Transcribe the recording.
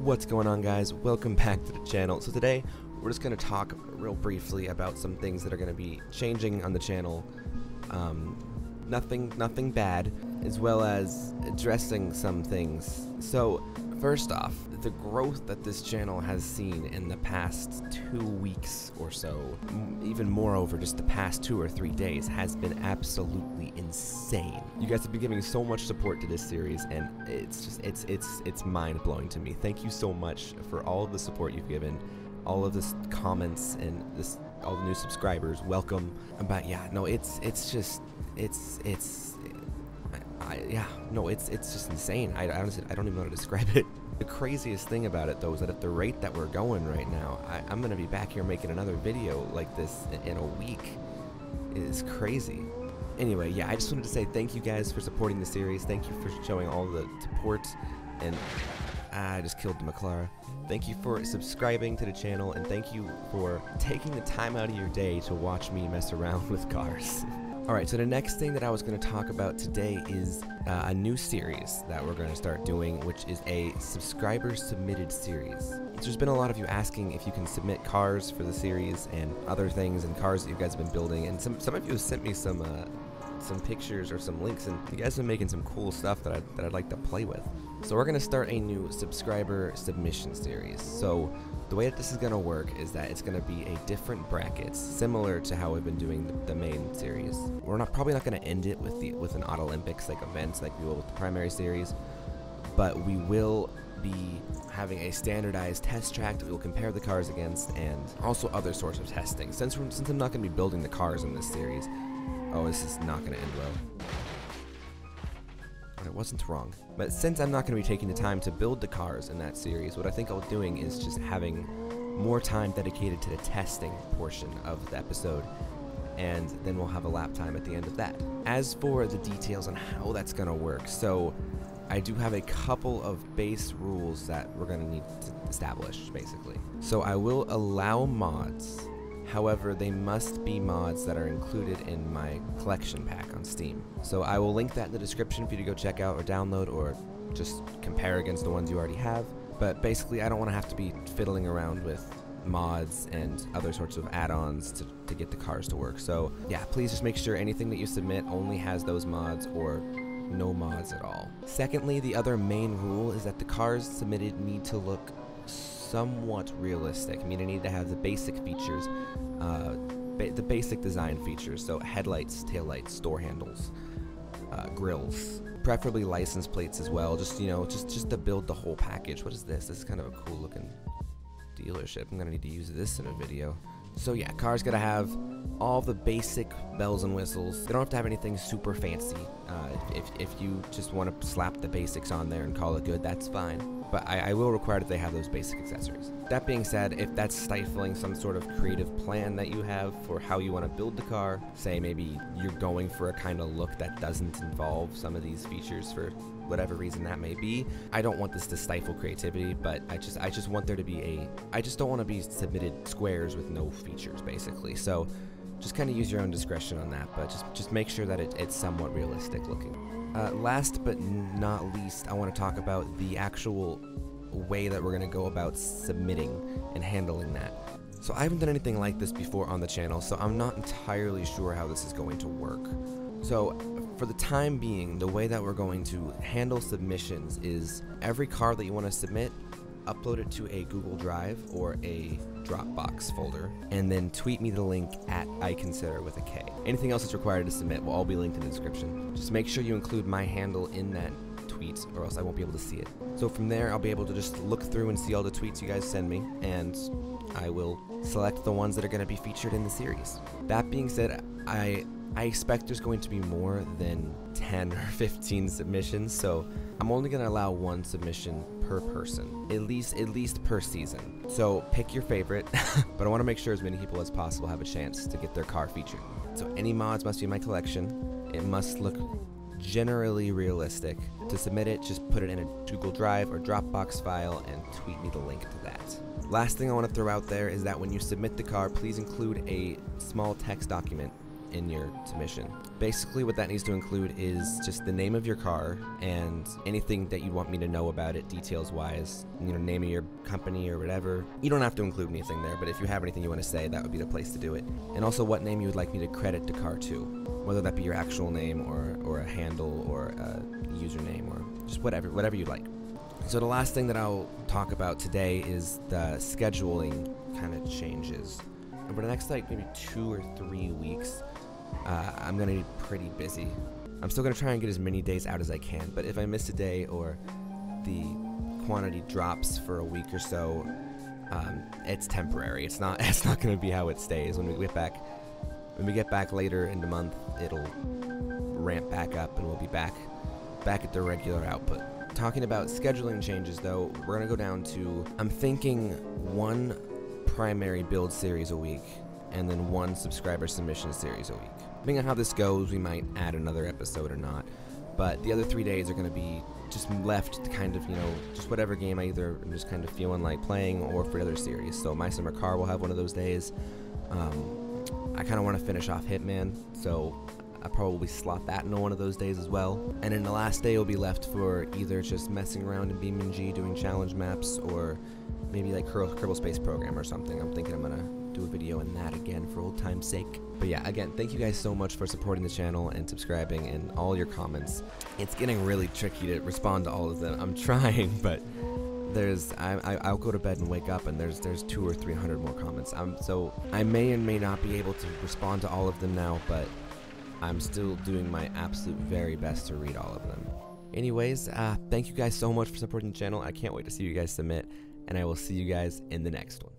What's going on, guys? Welcome back to the channel. So today we're just going to talk real briefly about some things that are going to be changing on the channel. Nothing bad, as well as addressing some things. So first off, the growth that this channel has seen in the past 2 weeks or so, even more over just the past 2 or 3 days, has been absolutely insane. You guys have been giving so much support to this series, and it's mind-blowing to me. Thank you so much for all of the support you've given, all of the comments, and all the new subscribers. Welcome. But yeah, no, it's just insane. I honestly don't even know how to describe it. The craziest thing about it, though, is that at the rate that we're going right now, I'm gonna be back here making another video like this in a week. It is crazy. Anyway, yeah, I just wanted to say thank you guys for supporting the series. Thank you for showing all the support, and I just killed the McLaren. Thank you for subscribing to the channel, and thank you for taking the time out of your day to watch me mess around with cars. Alright, so the next thing that I was going to talk about today is a new series that we're going to start doing, which is a subscriber-submitted series. So there's been a lot of you asking if you can submit cars for the series and other things and cars that you guys have been building, and some of you have sent me some pictures or some links, and you guys have been making some cool stuff that I'd like to play with. So we're going to start a new subscriber submission series. So the way that this is going to work is that it's going to be a different brackets, similar to how we've been doing the main series. We're probably not going to end it with an Auto Olympics like event like we will with the primary series, but we will be having a standardized test track that we will compare the cars against, and also other sorts of testing. Since I'm not going to be building the cars in this series, this is not going to end well. I wasn't wrong. But since I'm not going to be taking the time to build the cars in that series, what I think I'll be doing is just having more time dedicated to the testing portion of the episode, and then we'll have a lap time at the end of that. As for the details on how that's going to work, so I do have a couple of base rules that we're going to need to establish, basically. So I will allow mods. However, they must be mods that are included in my collection pack on Steam. So I will link that in the description for you to go check out or download, or just compare against the ones you already have. But basically, I don't want to have to be fiddling around with mods and other sorts of add-ons to get the cars to work. So yeah, please just make sure anything that you submit only has those mods or no mods at all. Secondly, the other main rule is that the cars submitted need to look somewhat realistic. I mean, I need to have the basic features, the basic design features, so headlights, taillights, door handles, grills, preferably license plates as well, just to build the whole package. What is this? This is kind of a cool looking dealership. I'm gonna need to use this in a video. So yeah, cars gotta have all the basic bells and whistles. They don't have to have anything super fancy. If you just want to slap the basics on there and call it good, that's fine. But I will require that they have those basic accessories. That being said, if that's stifling some sort of creative plan that you have for how you want to build the car, say maybe you're going for a kind of look that doesn't involve some of these features for whatever reason that may be, I don't want this to stifle creativity, but I just want there to be I just don't want to be submitted squares with no features, basically. So just kind of use your own discretion on that, but just make sure that it's somewhat realistic looking. Last but not least, I want to talk about the actual way that we're going to go about submitting and handling that. So I haven't done anything like this before on the channel, so I'm not entirely sure how this is going to work. So for the time being, the way that we're going to handle submissions is every car that you want to submit, upload it to a Google Drive or a Dropbox folder, and then tweet me the link at @iconsider with a K. Anything else that's required to submit will all be linked in the description. Just make sure you include my handle in that tweet, or else I won't be able to see it. So from there, I'll be able to just look through and see all the tweets you guys send me, and I will select the ones that are going to be featured in the series. That being said, I expect there's going to be more than 10 or 15 submissions, so I'm only going to allow 1 submission per person, at least per season. So pick your favorite, but I want to make sure as many people as possible have a chance to get their car featured. So any mods must be in my collection. It must look generally realistic. To submit it, just put it in a Google Drive or Dropbox file and tweet me the link to that. Last thing I want to throw out there is that when you submit the car, please include a small text document in your submission. Basically what that needs to include is just the name of your car and anything that you want me to know about it details wise, name of your company or whatever. You don't have to include anything there, but if you have anything you want to say, that would be the place to do it. And also what name you would like me to credit the car to, whether that be your actual name or a handle or a username or just whatever you'd like. So the last thing that I'll talk about today is the scheduling kind of changes. Over the next maybe 2 or 3 weeks, I'm going to be pretty busy. I'm still going to try and get as many days out as I can, but if I miss a day or the quantity drops for a week or so, it's temporary. It's not going to be how it stays. When we get back later in the month, it'll ramp back up and we'll be back at the regular output. Talking about scheduling changes though, we're going to go down to, I'm thinking 1 primary build series a week and then 1 subscriber submission series a week. Depending on how this goes, we might add another episode or not, but the other 3 days are going to be just left to kind of, just whatever game I either am just kind of feeling like playing or for the other series. So My Summer Car will have one of those days. I kind of want to finish off Hitman, so I'll probably slot that into one of those days as well. And then the last day will be left for either just messing around in BeamNG doing challenge maps or maybe like Kerbal Space Program or something. I'm thinking I'm gonna do a video in that again for old time's sake. But yeah, again, thank you guys so much for supporting the channel and subscribing and all your comments. It's getting really tricky to respond to all of them. I'm trying, but I'll go to bed and wake up and there's 200 or 300 more comments. So I may and may not be able to respond to all of them now, but I'm still doing my absolute very best to read all of them. Anyways, thank you guys so much for supporting the channel. I can't wait to see you guys submit, and I will see you guys in the next one.